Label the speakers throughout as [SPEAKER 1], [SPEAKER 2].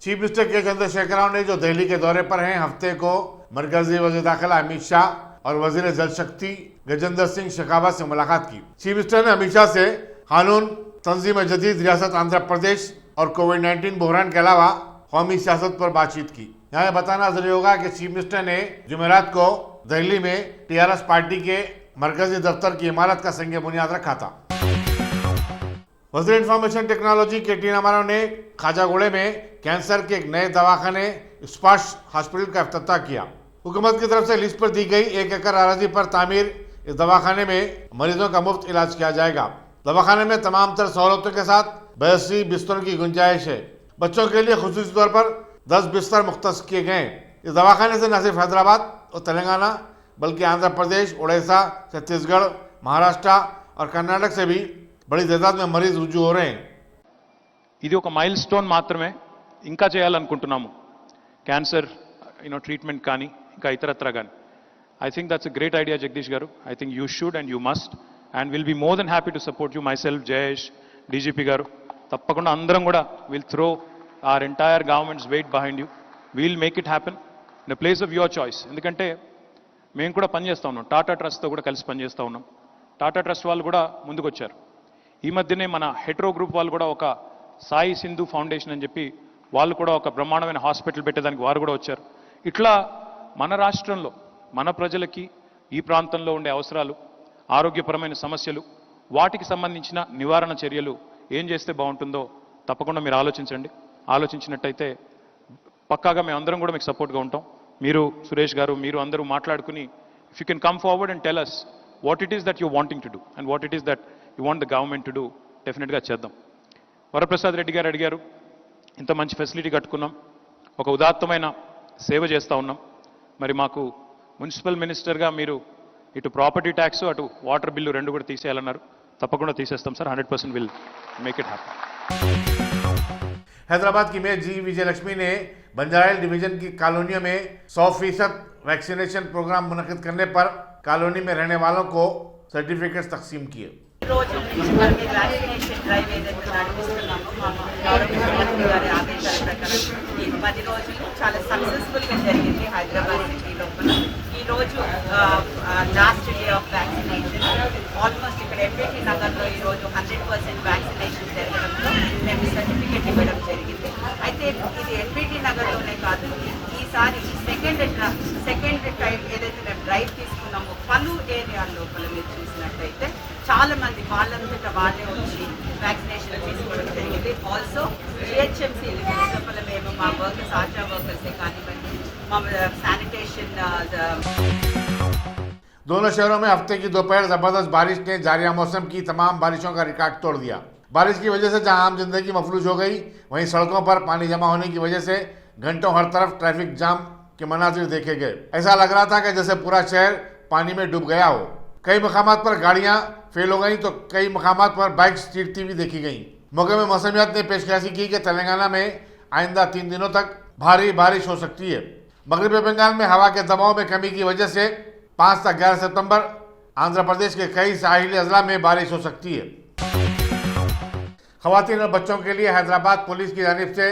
[SPEAKER 1] Chief minister के चंद्रशेखर राव ने जो दिल्ली के दौरे पर हैं, हफ्ते को मरकजी वज़ीर दाखिला अमित शाह और वजीर जल शक्ति गजेंद्र सिंह शेखावत से मुलाकात की। चीफ मिनिस्टर ने अमित शाह से कानून, तंजीम जदीद रियासत आंध्र प्रदेश और कोविड-19 बहरान के अलावा कौमी सियासत पर बातचीत की। यहाँ बताना जरूरी होगा कि चीफ मिनिस्टर ने जुमेरात को दिल्ली में टीआरएस पार्टी के मरकजी दफ्तर की इमारत का संग बुनियाद रखा था। वज़ीर इंफॉर्मेशन टेक्नोलॉजी के टी रामाराव ने खाजागुड़े में कैंसर के एक नए दवाखाने स्पाश हॉस्पिटल का इफ्तिताह किया। हुकूमत की तरफ से लिस्ट पर दी गई 1 एकड़ अराजी पर तामीर इस दवाखाने में मरीजों का मुफ्त इलाज किया जाएगा। दवाखाने में तमाम तर सहूलतों के साथ 82 बिस्तरों की गुंजाइश है। बच्चों के लिए खुसूसी तौर पर 10 बिस्तर मुख्तस किए गए। इस दवाखाने से न सिर्फ हैदराबाद और तेलंगाना बल्कि आंध्र प्रदेश, उड़ीसा, छत्तीसगढ़, महाराष्ट्र और कर्नाटक से भी बड़ी तादाद में मरीज रुजू हो रहे हैं।
[SPEAKER 2] ఇది ఒక మైల్ స్టోన్ మాత్రమే, ఇంకా చేయాలనుకుంటున్నాము క్యాన్సర్ ట్రీట్మెంట్ కానీ ఇంకా ఇతరత్ర కానీ. I think that's a great idea Jagadish garu. I think you should and you must and will be more than happy to support you. Myself, Jayesh, DGP garu తప్పకుండా అందరం కూడా will throw our entire government's weight behind you. Will make it happen in the place of your choice. ఎందుకంటే మేము కూడా పనిచేస్తూ ఉన్నాం, టాటా ట్రస్ట్తో కూడా కలిసి పనిచేస్తూ ఉన్నాం. టాటా ట్రస్ట్ వాళ్ళు కూడా ముందుకు వచ్చారు. ఈ మధ్యనే మన హెట్రో గ్రూప్ వాళ్ళు కూడా ఒక సాయి సింధు ఫౌండేషన్ అని చెప్పి వాళ్ళు కూడా ఒక బ్రహ్మాండమైన హాస్పిటల్ పెట్టేదానికి వారు కూడా వచ్చారు. ఇట్లా మన రాష్ట్రంలో మన ప్రజలకి ఈ ప్రాంతంలో ఉండే అవసరాలు, ఆరోగ్యపరమైన సమస్యలు, వాటికి సంబంధించిన నివారణ చర్యలు ఏం చేస్తే బాగుంటుందో తప్పకుండా మీరు ఆలోచించండి. ఆలోచించినట్టయితే పక్కాగా మేము అందరం కూడా మీకు సపోర్ట్గా ఉంటాం. మీరు సురేష్ గారు, మీరు అందరూ మాట్లాడుకుని if you can come forward and tell us what it is that you wanting to do and what it is that you want the government to do, డెఫినెట్గా చేద్దాం. వరప్రసాద్ రెడ్డి గారు అడిగారు, ఇంత మంచి ఫెసిలిటీ కట్టుకున్నాం, ఒక ఉదాత్తమైన సేవ చేస్తూ ఉన్నాం, మరి మాకు మున్సిపల్ మినిస్టర్గా మీరు ఇటు ప్రాపర్టీ ట్యాక్స్ అటు వాటర్ బిల్లు రెండు కూడా తీసేయాలన్నారు. తప్పకుండా తీసేస్తాం sir. 100% will make it happen.
[SPEAKER 1] Hyderabad की मेयर जी विजयलक्ष्मी ने बंजाराइल डिवीजन की कॉलोनियों में 100% वैक्सीनेशन प्रोग्राम मुनक्किद करने पर कॉलोनी में रहने वालों को सर्टिफिकेट्स तकसीम किए।
[SPEAKER 3] రోజు మున్సిపల్ వ్యాక్సినేషన్ డ్రైవ్ ఏదైతే నడిపిస్తున్నామో మా గౌరవ ముఖ్యమంత్రి గారి ఆదేశాల ప్రకారం ఈ 10 రోజులు చాలా సక్సెస్ఫుల్గా జరిగింది హైదరాబాద్ సిటీ లోపల. ఈరోజు last day of vaccination almost ఇక్కడ ఎంపీటీ నగర్లో ఈరోజు 100% వ్యాక్సినేషన్ జరగడంతో మేము సర్టిఫికెట్ ఇవ్వడం జరిగింది. అయితే ఇది ఎంపీటీ నగర్లోనే కాదు, ఈసారి సెకండ్ టైం ఏదైతే మేము డ్రైవ్ తీసుకున్నామో పలు ఏరియాల లోపల మీరు చూసినట్టయితే చాలా మంది వాళ్ళంతటా వాళ్ళే వచ్చి వ్యాక్సినేషన్ తీసుకోవడం జరిగింది. ఆల్సో జిహెచ్ఎంసీ లోపల మేము మా వర్కర్స్, ఆశా వర్కర్సే కానివ్వండి, మా శానిటేషన్.
[SPEAKER 1] दोनों शहरों में हफ्ते की दोपहर जबरदस्त बारिश ने जारिया मौसम की तमाम बारिशों का रिकॉर्ड तोड़ दिया। बारिश की वजह से जहां आम जिंदगी मफलूज हो गई, वहीं सड़कों पर पानी जमा होने की वजह से घंटों हर तरफ ट्रैफिक जाम के मनाजिर देखे गए। ऐसा लग रहा था कि जैसे पूरा शहर पानी में डूब गया हो। कई मकामात पर गाड़ियां फेल हो गई तो कई मकामात पर बाइक्स चीरती हुई देखी गई। मौके में मौसमियात ने पेशकशी की कि तेलंगाना में आइंदा 3 दिनों तक भारी बारिश हो सकती है। मगरबी बंगाल में हवा के दबाव में कमी की वजह से 5 से 11 सितंबर आंध्र प्रदेश के कई साहिली अजला में बारिश हो सकती है। खवातीन और बच्चों के लिए हैदराबाद पुलिस की जानिब से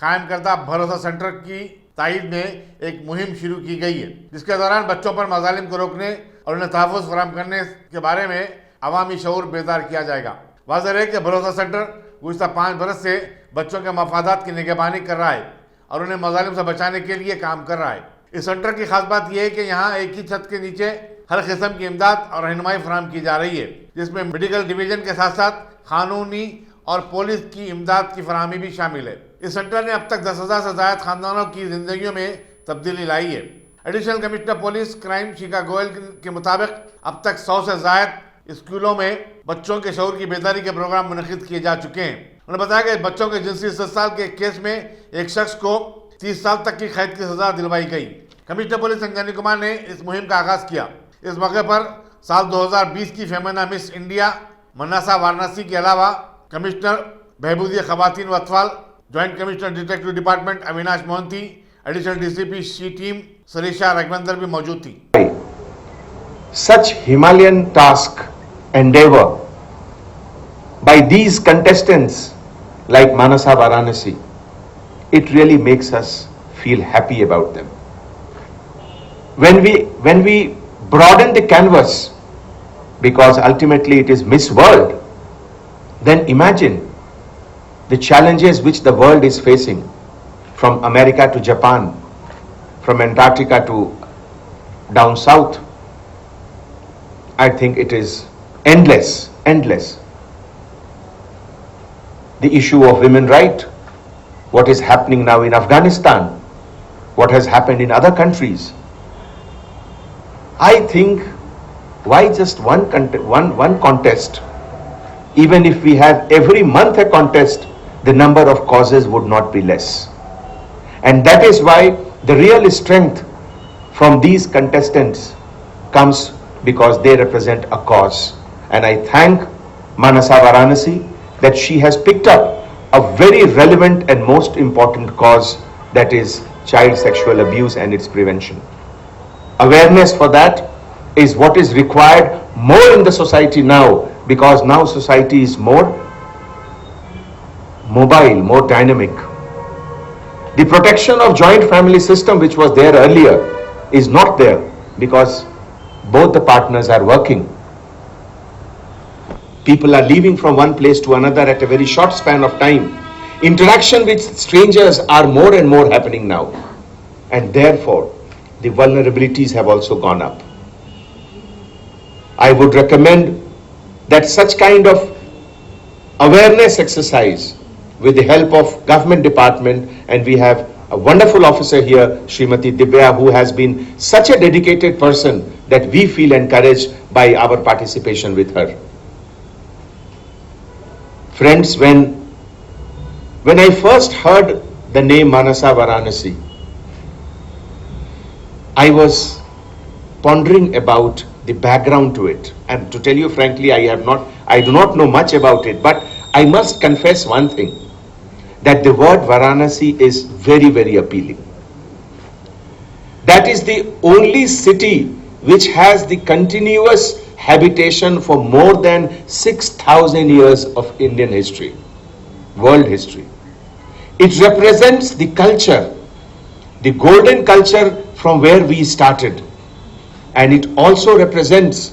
[SPEAKER 1] कायम करदा भरोसा सेंटर की तायद में एक मुहिम शुरू की गई है, जिसके दौरान बच्चों पर मजालिम को रोकने और उन्हें तहफ़्फ़ुज़ फराहम करने के बारे में अवामी शऊर बेदार किया जाएगा। वाज़ेह है कि भरोसा सेंटर गुज़िश्ता 5 बरस से बच्चों के मफादात की निगरानी कर रहा है और उन्हें मजालिम से बचाने के लिए काम कर रहा है। इस सेंटर की खास बात यह है कि यहाँ एक ही छत के नीचे हर किस्म की इमदाद और रहनुमाई फराहम की जा रही है, जिसमें मेडिकल डिवीजन के साथ साथ कानूनी और पुलिस की इमदाद की फराहमी भी शामिल है। इस सेंटर ने अब तक 10,000 से ज़ायद खानदानों की जिंदगियों में तब्दीली लाई है। एडिशनल कमिश्नर पुलिस क्राइम शिखा गोयल के मुताबिक अब तक 100 से ज़ायद स्कूलों में बच्चों के शऊर की बेदारी के प्रोग्राम मुनक्किद किए जा चुके हैं। उन्होंने बताया कि बच्चों के जिनसी इस्तेसाल के केस में एक शख्स को 30 साल तक की कैद की सजा दिलवाई गई। कमिश्नर पुलिस संजनी कुमार ने इस मुहिम का आगाज किया। इस मौके पर साल 2020 की Femina Miss India Manasa Varanasi के अलावा कमिश्नर बहबूदिया खवातीन व अतफाल, joint commissioner detective department Avinash Mohanty, additional DCP she team Sarisha Raghavendra भी मौजूद थी।
[SPEAKER 4] Such Himalayan task endeavor by these contestants like Manasa Varanasi it really makes us feel happy about them. When we broaden the canvas, because ultimately it is Miss World, then imagine the challenges which the world is facing, from America to Japan, from Antarctica to down south. I think it is endless. The issue of women's rights, what is happening now in Afghanistan, what has happened in other countries. I think, why just one contest? Even if we have every month a contest, the number of causes would not be less. And that is why the real strength from these contestants comes because they represent a cause. And I thank Manasa Varanasi that she has picked up a very relevant and most important cause, that is child sexual abuse and its prevention. Awareness for that is what is required more in the society now, because now society is more mobile, more dynamic. The protection of joint family system, which was there earlier, is not there because both the partners are working. People are leaving from one place to another at a very short span of time. Interaction with strangers are more and more happening now, and therefore the vulnerabilities have also gone up. I would recommend that such kind of awareness exercise with the help of government department, and we have a wonderful officer here, Srimati Divya, who has been such a dedicated person that we feel encouraged by our participation with her. Friends, when I first heard the name Manasa Varanasi, I was pondering about the background to it. And to tell you frankly, I do not know much about it, but I must confess one thing, that the word Varanasi is very, very appealing. That is the only city which has the continuous habitation for more than 6,000 years of Indian history, world history. It represents the culture, the golden culture from where we started. And it also represents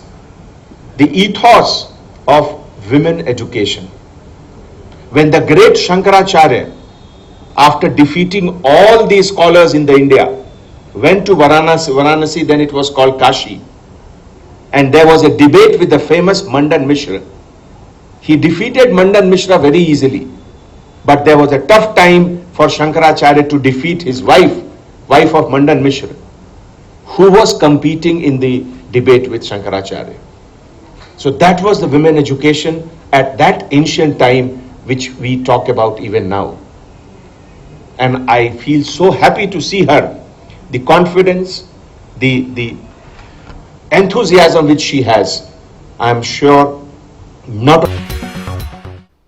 [SPEAKER 4] the ethos of women education. When the great Shankaracharya, after defeating all the scholars in the India, went to Varanasi, then it was called Kashi, and there was a debate with the famous Mandan Mishra. He defeated Mandan Mishra very easily, but there was a tough time for Shankaracharya to defeat his wife of Mandan Mishra, who was competing in the debate with Shankaracharya. So that was the women education at that ancient time, which we talk about even now. And I feel so happy to see her, the confidence, the enthusiasm which she has. I am sure not.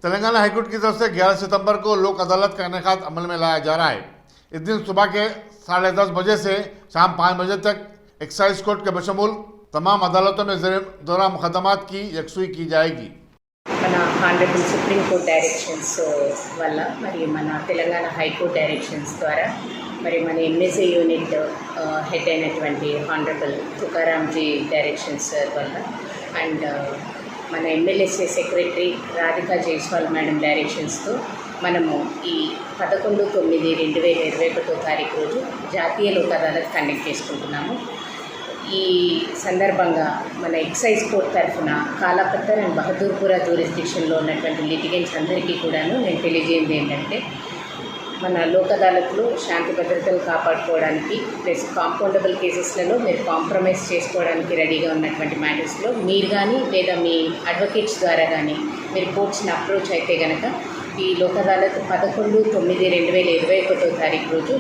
[SPEAKER 1] Telangana high court की तरफ से 11 सितंबर को लोक अदालत का इनेकाद अमल में लाया जा रहा है। इस दिन सुबह के 10:30 बजे से शाम 5 बजे तक एक्साइज कोर्ट के बशमूल तमाम अदालतों में दोहरा मुकदमात की यकसुई की जाएगी।
[SPEAKER 5] మన హానరబుల్ సుప్రీంకోర్టు డైరెక్షన్స్ వల్ల మరి మన తెలంగాణ హైకోర్టు డైరెక్షన్స్ ద్వారా మరి మన ఎంఎస్ఏ యూనిట్ హెడ్ అయినటువంటి హానరబుల్ తుకారాంజీ డైరెక్షన్స్ వల్ల అండ్ మన ఎమ్మెల్యేసీ సెక్రటరీ రాధికా జైస్వాల్ మేడం డైరెక్షన్స్తో మనము ఈ 11/9/2021 రోజు జాతీయ లోక్ అదాలత్ కండక్ట్ చేసుకుంటున్నాము. ఈ సందర్భంగా మన ఎక్సైజ్ కోర్ట్ తరఫున కాలాపత్తర్ అండ్ బహదూర్పురా జ్యూరిస్డిక్షన్లో ఉన్నటువంటి లిటిగెంట్స్ అందరికీ కూడాను నేను తెలియజేయండి ఏంటంటే, మన లోక్ అదాలత్లో శాంతి భద్రతలు కాపాడుకోవడానికి ప్లస్ కాంపౌండబుల్ కేసెస్లలో మీరు కాంప్రమైజ్ చేసుకోవడానికి రెడీగా ఉన్నటువంటి మ్యాటర్స్లో మీరు కానీ లేదా మీ అడ్వకేట్స్ ద్వారా కానీ మీరు కోర్ట్స్ని అప్రోచ్ అయితే కనుక ఈ లోక్ అదాలత్ 11/9/2021 రోజు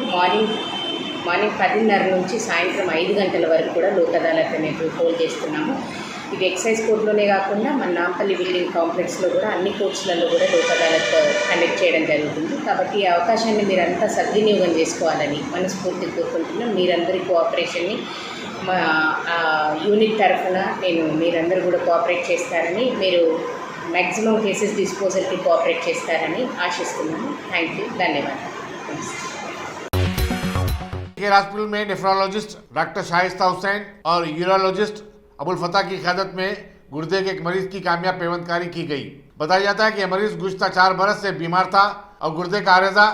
[SPEAKER 5] మార్నింగ్ 10:30 నుంచి సాయంత్రం 5 గంటల వరకు కూడా లోక్ అదాలత్ అనేది హోల్డ్ చేస్తున్నాము. ఇది ఎక్సైజ్ కోర్టులోనే కాకుండా మన నాంపల్లి బిల్డింగ్ కాంప్లెక్స్లో కూడా అన్ని కోర్ట్స్లలో కూడా లోక్ అదాలత్ కండక్ట్ చేయడం జరుగుతుంది. కాబట్టి ఈ అవకాశాన్ని మీరంతా సద్వినియోగం చేసుకోవాలని మనస్ఫూర్తిగా కోరుకుంటున్నాం. మీరందరి కోఆపరేషన్ని మా యూనిట్ తరఫున నేను మీరందరూ కూడా కోఆపరేట్ చేస్తారని, మీరు మ్యాక్సిమం కేసెస్ డిస్పోజల్కి కోఆపరేట్ చేస్తారని ఆశిస్తున్నాను. థ్యాంక్ యూ, ధన్యవాదాలు.
[SPEAKER 1] केयर हॉस्पिटल में नेफ्रोलॉजिस्ट डॉक्टर शाइस्ता हुसैन और यूरोलॉजिस्ट अबुल फतह की क़यादत में गुर्दे के एक मरीज की कामयाब पेवंदकारी की गई। बताया जाता है कि यह मरीज गुज़श्ता 4 बरस से बीमार था और गुर्दे का आरेजा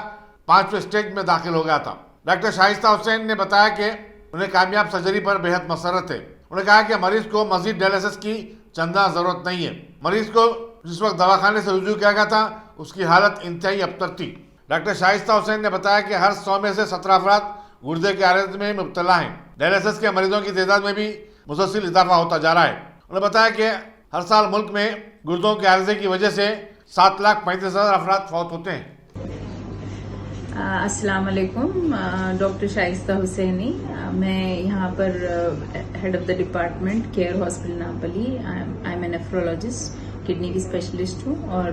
[SPEAKER 1] 5वें स्टेज में दाखिल हो गया था। डॉक्टर शाइस्ता हुसैन ने बताया कि उन्हें कामयाब सर्जरी पर बेहद मसरत है। उन्होंने कहा कि मरीज को मजीद डायलिसिस की चंदा जरूरत नहीं है। मरीज को जिस वक्त दवाखाने से रुजू किया गया था उसकी हालत इंतहाई अबतर थी। डॉक्टर शाइस्ता हुसैन ने बताया कि हर 100 में से 17 अफराद गुर्दे के आरेज में मुब्तला हैं। डायलिसिस के मरीजों की तादाद में भी मुसलसल इजाफा होता जा रहा है। उन्होंने बताया कि हर साल मुल्क में गुर्दों के आरेजे की वजह से 7,35,000 अफराद फौत होते हैं।
[SPEAKER 6] अस्सलाम वालेकुम, डॉक्टर शाइस्ता हुसैनी, मैं यहाँ पर head of the department Care hospital Nampally. I am a nephrologist, kidney की स्पेशलिस्ट हूँ और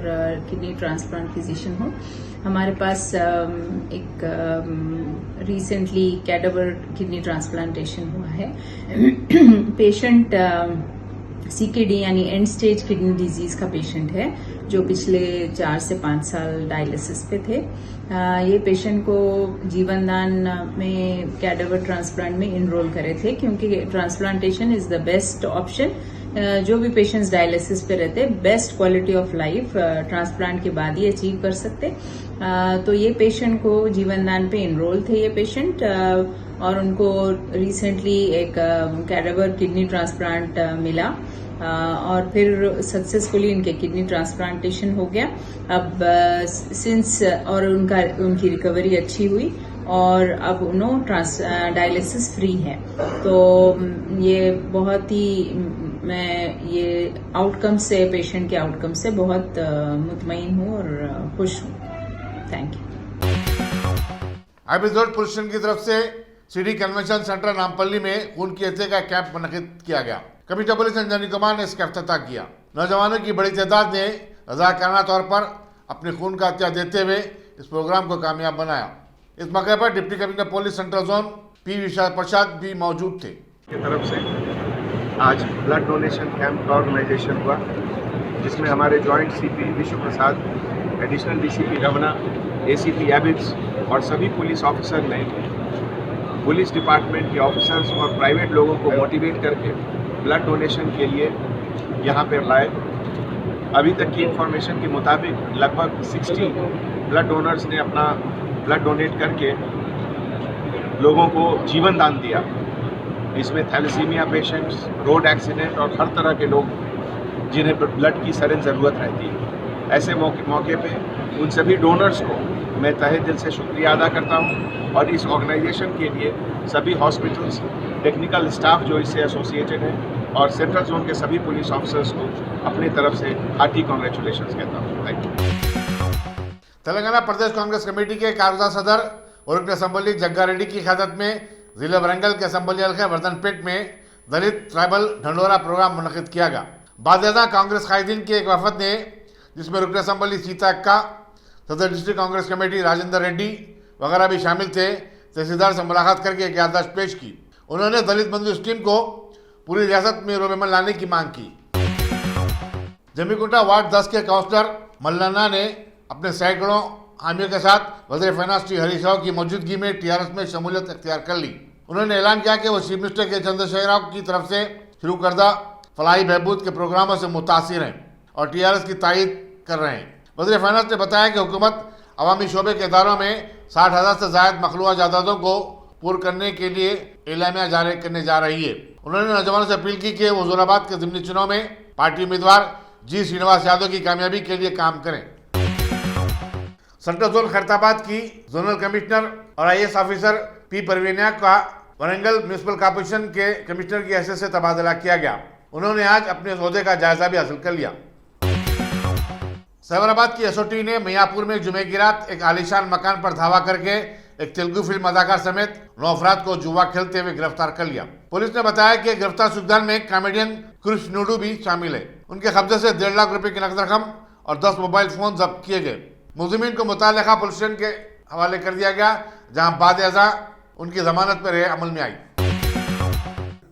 [SPEAKER 6] किडनी ट्रांसप्लांट फिजिशियन हूँ। हमारे पास एक रिसेंटली कैडावर किडनी ट्रांसप्लांटेशन हुआ है। पेशेंट CKD यानी एंड स्टेज किडनी डिजीज का पेशेंट है जो पिछले 4 से 5 साल डायलिसिस पे थे। ये पेशेंट को जीवन दान में कैडावर ट्रांसप्लांट में इनरोल करे थे क्योंकि transplantation is the best option. जो भी पेशेंट्स डायलिसिस पे रहते best quality of life transplant के बाद ही अचीव कर सकते। तो ये पेशेंट को जीवन दान पे इनरोल थे ये पेशेंट और उनको रिसेंटली एक कैडावर किडनी ट्रांसप्लांट मिला और फिर सक्सेसफुली इनके किडनी ट्रांसप्लांटेशन हो गया। अब सिंस और उनकी रिकवरी अच्छी हुई और अब उन्होंने डायलिसिस फ्री है। तो ये बहुत ही मैं ये आउटकम से, पेशेंट के आउटकम से बहुत मुतमईन हूँ और खुश हूँ। Thank you.
[SPEAKER 1] एपिसोड पुलिस की तरफ से सिटी कन्वेंशन सेंटर नामपल्ली में खून की हत्या का कैंप मुनक़िद किया गया। कमिश्नर पुलिस अंजनी कुमार ने इसका इफ्तिताह किया। नौजवानों की बड़ी तादाद ने रज़ाकाराना तौर पर अपने खून का हत्या देते हुए इस प्रोग्राम को कामयाब बनाया। इस मौके पर deputy commissioner police central zone P Vishal Prasad भी मौजूद थे।
[SPEAKER 7] की तरफ से आज ब्लड डोनेशन कैंप का ऑर्गेनाइजेशन हुआ जिसमें हमारे joint CP Vishwa Prasad, additional DCP Ramana, ACP Abids और सभी पुलिस ऑफिसर ने पुलिस डिपार्टमेंट के ऑफिसर्स और प्राइवेट लोगों को मोटिवेट करके ब्लड डोनेशन के लिए यहाँ पर लाए। अभी तक की इंफॉर्मेशन के मुताबिक लगभग 60 ब्लड डोनर्स ने अपना ब्लड डोनेट करके लोगों को जीवन दान दिया। इसमें थैलेसीमिया पेशेंट्स, रोड एक्सीडेंट और हर तरह के लोग जिन्हें ब्लड की सख्त ज़रूरत रहती है। ऐसे मौके पे उन सभी डोनर्स को मैं तहे दिल से शुक्रिया अदा करता हूं और इस ऑर्गेनाइजेशन के लिए सभी हॉस्पिटल्स, टेक्निकल स्टाफ जो इससे एसोसिएटेड है और सेंट्रल जोन के सभी पुलिस ऑफिसर्स को अपनी तरफ से हार्टी कॉन्ग्रेचुलेशंस कहता हूँ। Thank you.
[SPEAKER 1] Telangana Pradesh Congress committee के कारगुजार सदर और रुकन असम्बली जग्गा रेड्डी की क़यादत में जिला वरंगल के असम्बली हल्का वर्धनपेट में दलित ट्राइबल ढंडोरा प्रोग्राम मुनक़िद किया गया। बाकायदा कांग्रेस कायदीन के एक वफद ने, जिसमें रुकन असम्बली सीता अक्का, सदर डिस्ट्रिक्ट कांग्रेस कमेटी राजेंद्र रेड्डी वगैरह भी शामिल थे, तहसीलदार से मुलाकात करके एक याददाश्त पेश की। उन्होंने दलित बंधु स्कीम को पूरी रियासत में रोबेमल लाने की मांग की। जमीकुंटा वार्ड 10 के काउंसलर मल्लाना ने अपने सैकड़ों हामियों के साथ वज़ीर फाइनेंस श्री हरीश राव की मौजूदगी में TRS में शमूलियत इख्तियार कर ली। उन्होंने ऐलान किया कि वो चीफ मिनिस्टर के चंद्रशेखर राव की तरफ से शुरू करदा फलाही बहबूद के प्रोग्रामों से मुतासिर हैं और TRS की तायद कर रहे हैं। वज़ीर फाइनेंस ने बताया कि हुकूमत अवामी शोबे के इदारों में 60,000 से ज़ायद मखलूआ जायदादों को पूर्ण करने के लिए एलामिया जारी करने जा रही है। उन्होंने नौजवानों से अपील की कि वो हुज़ूराबाद के ज़िमनी चुनाव में पार्टी उम्मीदवार G श्रीनिवास यादव की कामयाबी के लिए काम करें। सेंट्रल जोन खैरताबाद की जोनल कमिश्नर और IAS ऑफिसर P परवीनिया का वरंगल म्यूनिसिपल कॉर्पोरेशन के कमिश्नर की हैसियत से तबादला किया गया। उन्होंने आज अपने ओहदे का जायजा भी हासिल कर लिया। सहराबाद की SOT ने मियापुर में जुमे की रात एक आलीशान मकान पर धावा करके एक तेलुगु फिल्म अदाकार समेत 9 अफराद को जुआ खेलते हुए गिरफ्तार कर लिया। पुलिस ने बताया कि गिरफ्तार सुल्तान में कॉमेडियन कृष्ण नूडू भी शामिल है। उनके कब्जे से 1.5 लाख रुपए की नकद रकम और 10 मोबाइल फोन जब्त किए गए। मुलजिमीन को मुतल्लिका पुलिस स्टेशन के हवाले कर दिया गया, जहां बाद अज़ा उनकी जमानत पर अमल में आई।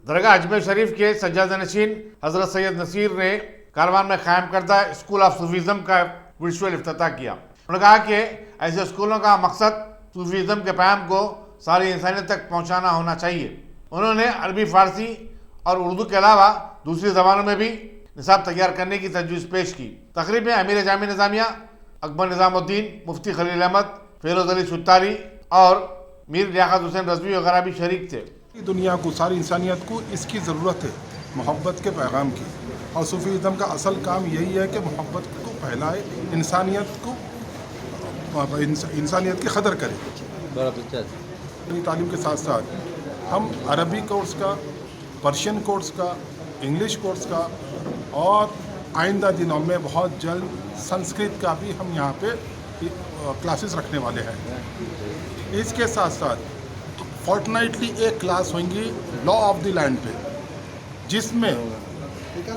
[SPEAKER 1] दरगाह अजमेर शरीफ के सज्जाद नशीन हजरत सैयद नसीर ने कारवान में कायम करदा स्कूल ऑफ सूफीज़म का वर्चुअल इफ्तिताह किया। उन्होंने कहा कि ऐसे स्कूलों का मकसद सूफीज़म के पैगाम को सारी इंसानियत तक पहुंचाना होना चाहिए। उन्होंने अरबी, फारसी और उर्दू के अलावा दूसरी ज़बानों में भी निसाब तैयार करने की तजवीज़ पेश की। तकरीब में अमीर जामिया निज़ामिया अकबर निज़ामुद्दीन, मुफ्ती खलील अहमद, फिरोज अली सुत्तारी और मीर लियाकत हुसैन रज़वी वगैरह भी शरीक थे।
[SPEAKER 8] दुनिया को, सारी इंसानियत को इसकी ज़रूरत है, मोहब्बत के पैगाम की। और सूफीज़म का असल काम यही है कि मोहब्बत को फैलाए, इंसानियत की कदर करे। तालीम के साथ साथ हम अरबी कोर्स का, पर्शियन कोर्स का, इंग्लिश कोर्स का और आइंदा दिनों में बहुत जल्द संस्कृत का भी हम यहाँ पे क्लासेस रखने वाले हैं। इसके साथ साथ फोर्टनाइटली एक क्लास होंगी लॉ ऑफ द लैंड पे, जिसमें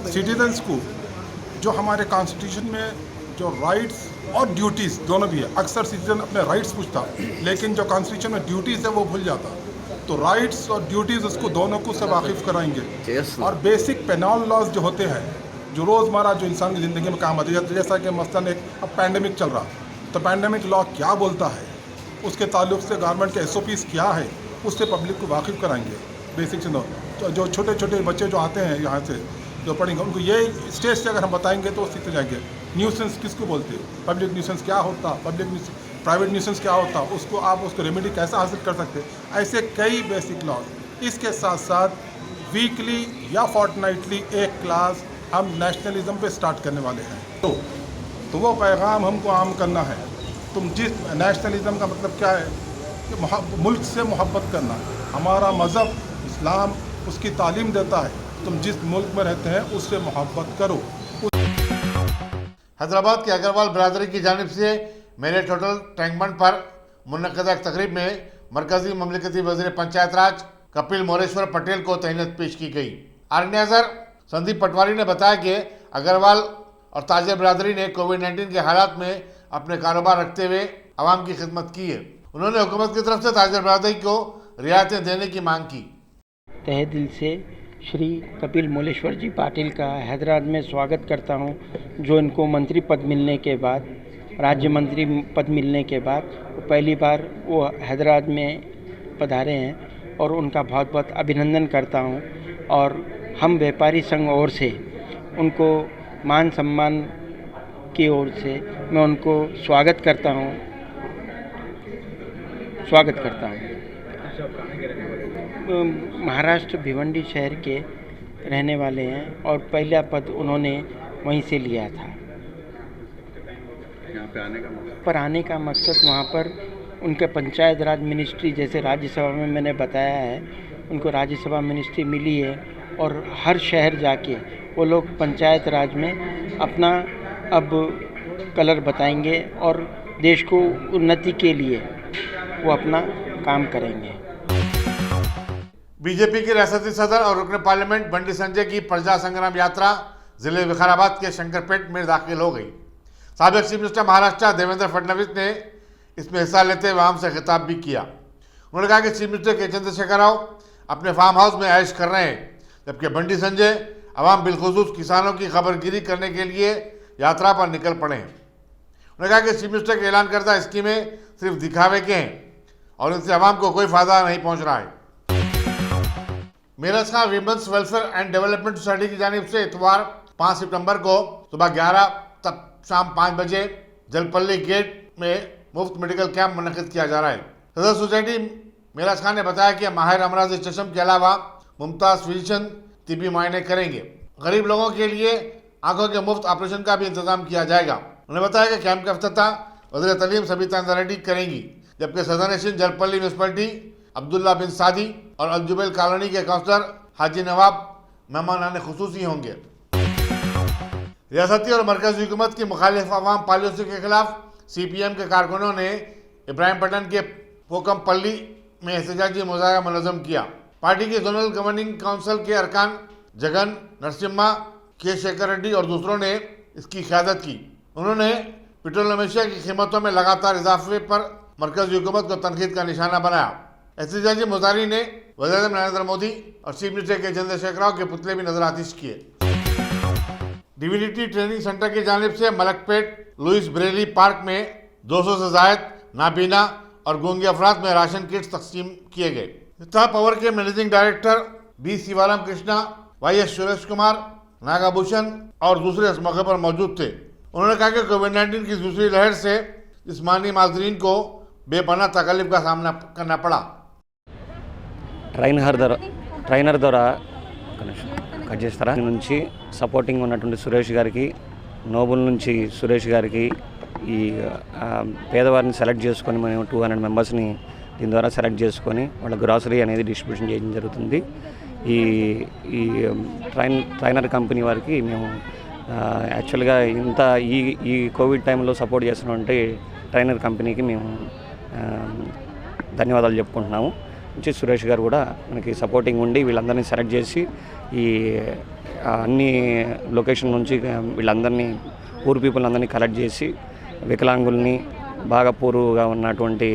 [SPEAKER 8] सिटीजन्स को जो हमारे कॉन्स्टिट्यूशन में जो राइट्स और ड्यूटीज़ दोनों भी है। अक्सर सिटीजन अपने राइट्स पूछता, लेकिन जो कॉन्स्टिट्यूशन में ड्यूटीज़ है वो भूल जाता। तो राइट्स और ड्यूटीज़ उसको दोनों को से वाकिफ़ कराएंगे। और बेसिक पेनल लॉज जो होते हैं, जो रोज़मर्रा जो इंसान की ज़िंदगी में काम आते हैं, जैसा कि मसलन एक अब पैंडेमिक चल रहा, तो पैंडेमिक लॉ क्या बोलता है, उसके ताल्लुक से गवर्नमेंट के SOPs क्या है, उससे पब्लिक को वाकिफ़ कराएंगे। बेसिक से तो जो छोटे छोटे बच्चे जो आते हैं यहाँ से जो पढ़ेंगे, उनको ये स्टेज से अगर हम बताएंगे तो वो सीखते जाएंगे। न्यूसेंस किसको बोलते हैं, पब्लिक न्यूसेंस क्या होता, प्राइवेट न्यूसेंस क्या होता, उसको आप उसको रेमेडी कैसे हासिल कर सकते हैं, ऐसे कई बेसिक लॉज। इसके साथ साथ वीकली या फोर्टनाइटली एक क्लास हम नेशनलिज्म पे स्टार्ट करने वाले हैं। तो वो पैगाम हमको आम करना है। तुम जिस नेशनलिज्म का मतलब क्या है कि मुल्क से मोहब्बत करना। हमारा मज़हब इस्लाम उसकी तालीम देता है, तुम जिस मुल्क में रहते हैं उससे मोहब्बत करो।
[SPEAKER 1] हैदराबाद की अग्रवाल बिरादरी की जानिब से मेरिट होटल टैंक बंड पर मुनक़दा एक तकरीब में मरकजी ममलिकती वज़ीर पंचायत राज कपिल मोरेश्वर पटेल को तहनीत पेश की गई। आर्गेनाइजर संदीप पटवारी ने बताया कि अग्रवाल और ताजिर बिरादरी ने कोविड-19 के हालात में अपने कारोबार रखते हुए आवाम की खिदमत की है। उन्होंने हुकूमत की तरफ से ताजिर बिरादरी को रियायतें देने की मांग की।
[SPEAKER 9] तहे दिल से श्री कपिल मोलेश्वर जी पाटिल का हैदराबाद में स्वागत करता हूं, जो इनको मंत्री पद मिलने के बाद, राज्य मंत्री पद मिलने के बाद पहली बार वो हैदराबाद में पधारे हैं और उनका बहुत बहुत अभिनंदन करता हूं। और हम व्यापारी संघ ओर से उनको मान सम्मान की ओर से मैं उनको स्वागत करता हूं। महाराष्ट्र भिवंडी शहर के रहने वाले हैं और पहला पद उन्होंने वहीं से लिया था। यहाँ पे आने का मकसद वहाँ पर उनके पंचायत राज मिनिस्ट्री, जैसे राज्यसभा में मैंने बताया है, उनको राज्यसभा मिनिस्ट्री मिली है और हर शहर जाके वो लोग पंचायत राज में अपना अब कलर बताएंगे और देश को उन्नति के लिए वो अपना काम करेंगे।
[SPEAKER 1] बीजेपी के रियासती सदर और रुकन पार्लियामेंट बंडी संजय की प्रजा संग्राम यात्रा जिले विकाराबाद के शंकरपेट में दाखिल हो गई। साबिक चीफ मिनिस्टर महाराष्ट्र देवेंद्र फडणवीस ने इसमें हिस्सा लेते हुए आवाम से खिताब भी किया। उन्होंने कहा कि चीफ मिनिस्टर के चंद्रशेखर राव अपने फार्म हाउस में ऐश कर रहे हैं, जबकि बंडी संजय अवाम बिलखुसूस किसानों की खबरगिरी करने के लिए यात्रा पर निकल पड़े हैं। उन्होंने कहा कि चीफ मिनिस्टर के ऐलान करदा स्कीमें सिर्फ दिखावे के हैं और इनसे अवाम को कोई फायदा नहीं पहुंच रहा है। मेरठ का women's welfare and development society की जानिब से इतवार 5 सितंबर को सुबह 11 तक शाम 5 बजे जलपल्ली गेट में मुफ्त मेडिकल कैंप मुनक़िद किया जा रहा है। सदर सोसाइटी मेरठ खान ने बताया कि माहिर अमराज चशम के अलावा मुमताज़ फिजिशियन तिब्बी मुआयने करेंगे। गरीब लोगों के लिए आंखों के मुफ्त ऑपरेशन का भी इंतजाम किया जाएगा। उन्होंने बताया कि कैंप का इफ्तिताह वज़ीर तालीम सबिता इंदिरा रेड्डी करेंगी, जबकि सदर नशीन जलपल्ली म्यूनसिपलिटी अब्दुल्ला बिन सादी और अलजुबैल कॉलोनी के काउंसलर हाजी नवाब मेहमान खुसूसी होंगे। रियासती और मरकजी हुकूमत की मुखालिफ अवाम पॉलिसी के खिलाफ CPM के कारकुनों ने इब्राहिमपट्टन के पोकमपल्ली में एहतजाजी मुजाहरा मुनज़्ज़म किया। पार्टी की जोनल गवर्निंग काउंसिल के अरकान जगन नरसिम्हा, के शेखर रेड्डी और दूसरों ने इसकी क़यादत की। उन्होंने पेट्रोल नमेशिया की कीमतों में लगातार इजाफे पर मरकजी हुकूमत को तनकीद का निशाना बनाया। एहतजाजी मुजाहरीन ने वज़ीर नरेंद्र मोदी और चीफ मिनिस्टर के चंद्रशेखर राव के पुतले भी नजरआतिश किए। डिविनिटी ट्रेनिंग सेंटर की जानिब से मलकपेट लुइस ब्रेली पार्क में 200 से ज़ायद नाबीना और गूंगे अफराद में राशन किट्स तकसीम किए गए। तथा पावर के managing director B Shivarama Krishna, Y S. Suresh Kumar, Nagabhushan और दूसरे इस मौके पर मौजूद थे। उन्होंने कहा कि कोविड-19 की दूसरी लहर से जिस्मानी माजरीन को बेपनाह तकलीफ का सामना करना पड़ा।
[SPEAKER 10] ట్రైనర్ ద్వారా కట్ చేస్తారా నుంచి సపోర్టింగ్ ఉన్నటువంటి సురేష్ గారికి, నోబుల్ నుంచి సురేష్ గారికి, ఈ పేదవారిని సెలెక్ట్ చేసుకొని మేము 200 మెంబర్స్ని దీని ద్వారా సెలెక్ట్ చేసుకొని వాళ్ళ గ్రాసరీ అనేది డిస్ట్రిబ్యూషన్ చేయడం జరుగుతుంది. ఈ ఈ ట్రైనర్ కంపెనీ వారికి మేము యాక్చువల్గా ఇంత ఈ కోవిడ్ టైంలో సపోర్ట్ చేస్తున్నటువంటి ట్రైనర్ కంపెనీకి మేము ధన్యవాదాలు చెప్పుకుంటున్నాము. నుంచి సురేష్ గారు కూడా మనకి సపోర్టింగ్ ఉండి వీళ్ళందరినీ సెలెక్ట్ చేసి ఈ అన్ని లొకేషన్ నుంచి వీళ్ళందరినీ పూర్ పీపుల్ అందరినీ కలెక్ట్ చేసి వికలాంగుల్ని, బాగా పూర్గా ఉన్నటువంటి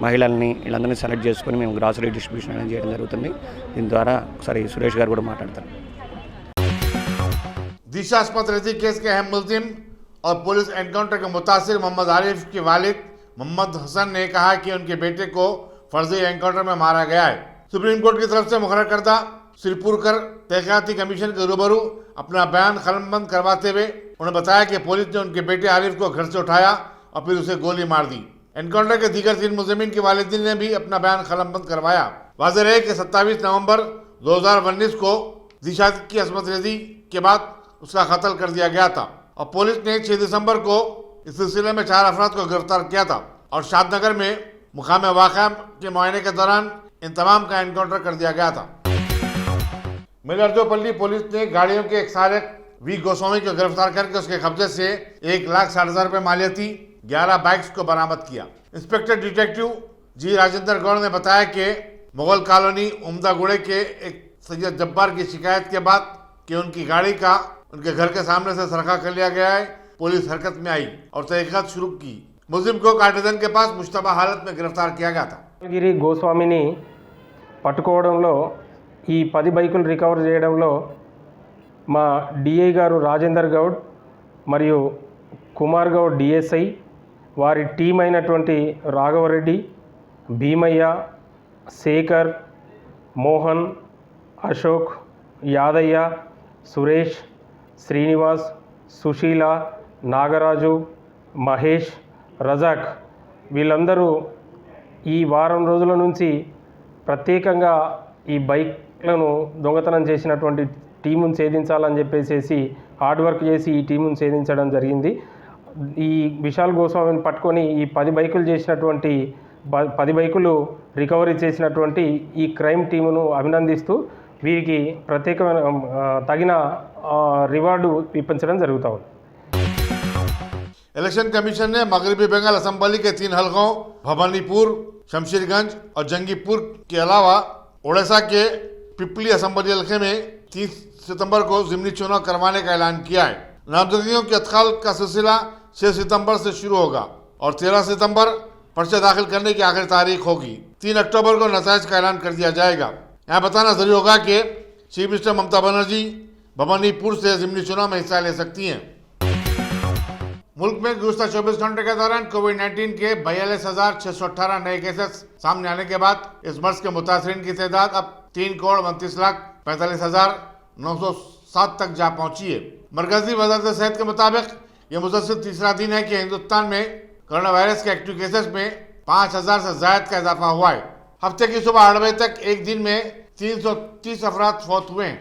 [SPEAKER 10] మహిళల్ని వీళ్ళందరినీ సెలెక్ట్ చేసుకొని మేము గ్రాసరీ డిస్ట్రిబ్యూషన్ అనేది చేయడం జరుగుతుంది. దీని ద్వారా ఒకసారి సురేష్ గారు కూడా మాట్లాడతారు.
[SPEAKER 1] दिशास्पद रेती केस के अहम मुलजिम और पुलिस एनकाउंटर के मुतासिर मोहम्मद आरिफ के वालिद मोहम्मद हसन ने कहा कि उनके बेटे को फर्जी एनकाउंटर में मारा गया है। सुप्रीम कोर्ट की तरफ से मुकर्रर करदा सिरपुरकर तहकीकाती कमीशन के रूबरू अपना बयान कलमबंद करवाते हुए उन्होंने बताया कि पुलिस ने उनके बेटे आरिफ को घर से उठाया और फिर उसे गोली मार दी। एनकाउंटर के दीगर 3 मुलजिमीन के वालिदीन ने भी अपना बयान कलमबंद करवाया। वाज़ेह रहे कि 27 नवंबर 2019 को दिशा की असमत रेजी के बाद उसका कत्ल कर दिया गया था और पुलिस ने 6 दिसंबर को इस सिलसिले में 4 अफराद को गिरफ्तार किया था और शादनगर में मुकाम वाक़या के मुआयने के दौरान इन तमाम का एनकाउंटर कर दिया गया था। मिलर्जोपल्ली पुलिस ने गाड़ियों के एक सारिक वी गोस्वामी को गिरफ्तार करके उसके कब्जे से 1,60,000 रुपए मालियती 11 बाइक्स को बरामद किया। इंस्पेक्टर डिटेक्टिव जी राजेंद्र गौड़ ने बताया कि मुगल कॉलोनी उम्दागुड़े के एक सैयद जब्बार की शिकायत के बाद कि उनकी गाड़ी का उनके घर के सामने से सरखा कर लिया गया है, पुलिस हरकत में आई और तहकीकात शुरू की। मुलजिम को कार्टिजन के पास मुश्तबा हालत में गिरफ्तार किया गया था।
[SPEAKER 11] గిరి గోస్వామిని పట్టుకోవడంలో ఈ 10 బైకులు రికవర్ చేయడంలో మా డిఐ గారు రాజేందర్ గౌడ్ మరియు కుమార్ గౌడ్ డిఎస్ఐ, వారి టీం అయినటువంటి రాఘవరెడ్డి, భీమయ్య, శేఖర్, మోహన్, అశోక్, యాదయ్య, సురేష్, శ్రీనివాస్, సుశీల, నాగరాజు, మహేష్, రజాక్ వీళ్ళందరూ ఈ వారం రోజుల నుంచి ప్రత్యేకంగా ఈ బైక్లను దొంగతనం చేసినటువంటి టీమును ఛేదించాలని చెప్పేసి హార్డ్ వర్క్ చేసి ఈ టీమును ఛేదించడం జరిగింది. ఈ విశాల్ గోస్వామిని పట్టుకొని ఈ 10 బైకులు చేసినటువంటి 10 బైకులు రికవరీ చేసినటువంటి ఈ క్రైమ్ టీమును అభినందిస్తూ వీరికి ప్రత్యేకమైన తగిన రివార్డు ఇప్పించడం జరుగుతూ ఉంది.
[SPEAKER 1] इलेक्शन कमीशन ने मगरबी बंगाल असेंबली के 3 हलकों भवानीपुर, शमशेरगंज और जंगीपुर के अलावा ओडिशा के पिपली असेंबली हल्के में 30 सितंबर को ज़िमनी चुनाव करवाने का ऐलान किया है। नामजदगियों के अदखाल का सिलसिला 6 सितंबर से शुरू होगा और 13 सितंबर पर्चे दाखिल करने की आखिरी तारीख होगी। 3 अक्टूबर को नतीजे का ऐलान कर दिया जाएगा। यहाँ बताना जरूरी होगा कि चीफ मिनिस्टर ममता बनर्जी भवानीपुर से ज़िमनी चुनाव में हिस्सा ले सकती हैं। मुल्क में गुज़श्ता 24 घंटे के दौरान कोविड-19 के 42,618 नए केसेस सामने आने के बाद इस मर्ज के मुतासरीन की तादाद अब 3,29,45,907 तक जा पहुंची है। मरकजी वज़ारत सेहत के मुताबिक ये मुसलसल तीसरा दिन है कि हिंदुस्तान में कोरोना वायरस के एक्टिव केसेस में 5,000 से ज़ायद का इजाफा हुआ है। हफ्ते की सुबह 8 बजे तक एक दिन में 330 अफराद फौत हुए हैं।